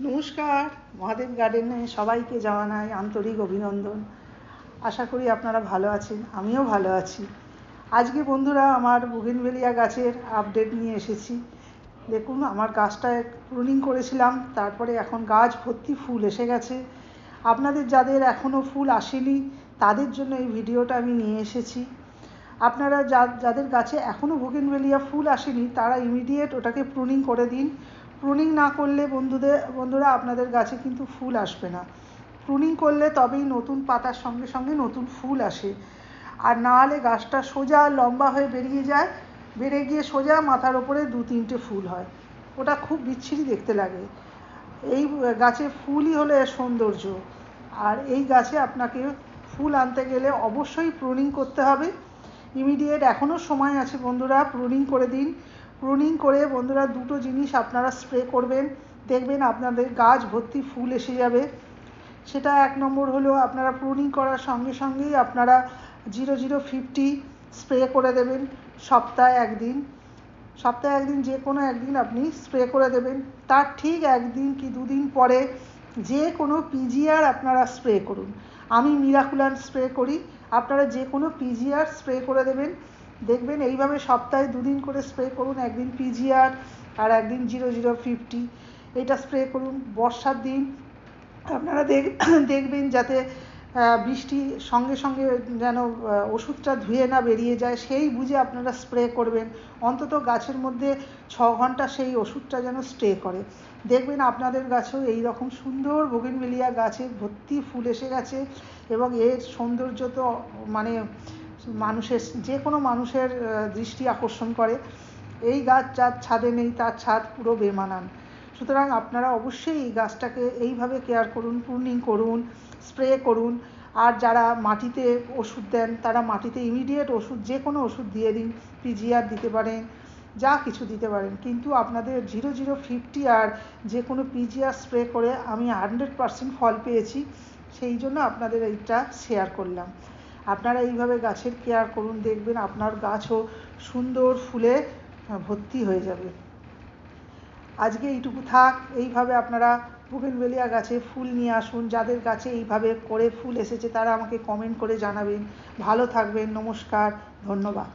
নমস্কার, মহাদেব গার্ডেনে সবাইকে জানাই আন্তরিক অভিনন্দন। আশা করি আপনারা ভালো আছেন, আমিও ভালো আছি। আজকে বন্ধুরা আমার বুগেনভেলিয়া গাছের আপডেট নিয়ে এসেছি। দেখুন, আমার গাছটা প্রুনিং করেছিলাম, তারপরে এখন গাছ ভর্তি ফুল এসে গেছে। আপনাদের যাদের এখনও ফুল আসেনি তাদের জন্য এই ভিডিওটা আমি নিয়ে এসেছি। আপনারা যাদের গাছে এখনও বুগেনভেলিয়া ফুল আসেনি তারা ইমিডিয়েট ওটাকে প্রুনিং করে দিন। প্রুনিং না করলে বন্ধুরা আপনাদের গাছে কিন্তু ফুল আসবে না। প্রুনিং করলে তবেই নতুন পাতার সঙ্গে সঙ্গে নতুন ফুল আসে, আর না হলে গাছটা সোজা লম্বা হয়ে বেড়ে গিয়ে সোজা মাথার ওপরে 2-3টে ফুল হয়। ওটা খুব বিচ্ছিরি দেখতে লাগে। এই গাছে ফুলই হলো এর সৌন্দর্য। আর এই গাছে আপনাকে ফুল আনতে গেলে অবশ্যই প্রুনিং করতে হবে। ইমিডিয়েট এখনও সময় আছে বন্ধুরা, প্রুনিং করে দিন। প্রুনিং করে বন্ধুরা দুটো জিনিস আপনারা স্প্রে করবেন, দেখবেন আপনাদের গাছ ভর্তি ফুল এসে যাবে। সেটা 1 নম্বর হলো, আপনারা প্রুনিং করার সঙ্গে সঙ্গেই আপনারা 0050 স্প্রে করে দেবেন সপ্তাহে একদিন যে কোনো একদিন আপনি স্প্রে করে দেবেন। তার ঠিক 1 দিন কি 2 দিন পরে যে কোনো পিজিআর আপনারা স্প্রে করুন। আমি মিরাকুলার স্প্রে করি, আপনারা যে কোনো পিজিআর স্প্রে করে দেবেন। দেখবেন এইভাবে সপ্তাহে 2 দিন করে স্প্রে করুন, একদিন পিজিআর আর একদিন 0050। এটা স্প্রে করুন। বর্ষার দিন আপনারা দেখবেন যাতে বৃষ্টির সঙ্গে সঙ্গে যেন ওষুধটা ধুয়ে না বেরিয়ে যায়, সেই বুঝে আপনারা স্প্রে করবেন। অন্তত গাছের মধ্যে 6 ঘন্টা সেই ওষুধটা যেন স্প্রে করে। দেখবেন আপনাদের গাছেও এই রকম সুন্দর বুগেনভেলিয়া গাছে ভর্তি ফুল এসে গেছে। এবং এর সৌন্দর্য তো মানে মানুষের, যে কোনো মানুষের দৃষ্টি আকর্ষণ করে। এই গাছ যার ছাদে নেই তার ছাদ পুরো বেমানান। সুতরাং আপনারা অবশ্যই এই গাছটাকে এইভাবে কেয়ার করুন, প্রুনিং করুন, স্প্রে করুন। আর যারা মাটিতে ওষুধ দেন তারা মাটিতে ইমিডিয়েট ওষুধ, যে কোনো ওষুধ দিয়ে দিন। পিজিআর দিতে পারেন, যা কিছু দিতে পারেন, কিন্তু আপনাদের 0050 আর যে কোনো পিজিআর স্প্রে করে আমি 100% ফল পেয়েছি। সেই জন্য আপনাদের এইটা শেয়ার করলাম। আপনারা এইভাবে গাছের কেয়ার করুন, দেখবেন আপনার গাছও সুন্দর ফুলে ভর্তি হয়ে যাবে। আজকে এইটুকু থাক। এইভাবে আপনারা বুগেনভেলিয়া গাছে ফুল নিয়ে আসুন। যাদের গাছে এইভাবে করে ফুল এসেছে তারা আমাকে কমেন্ট করে জানাবেন। ভালো থাকবেন। নমস্কার, ধন্যবাদ।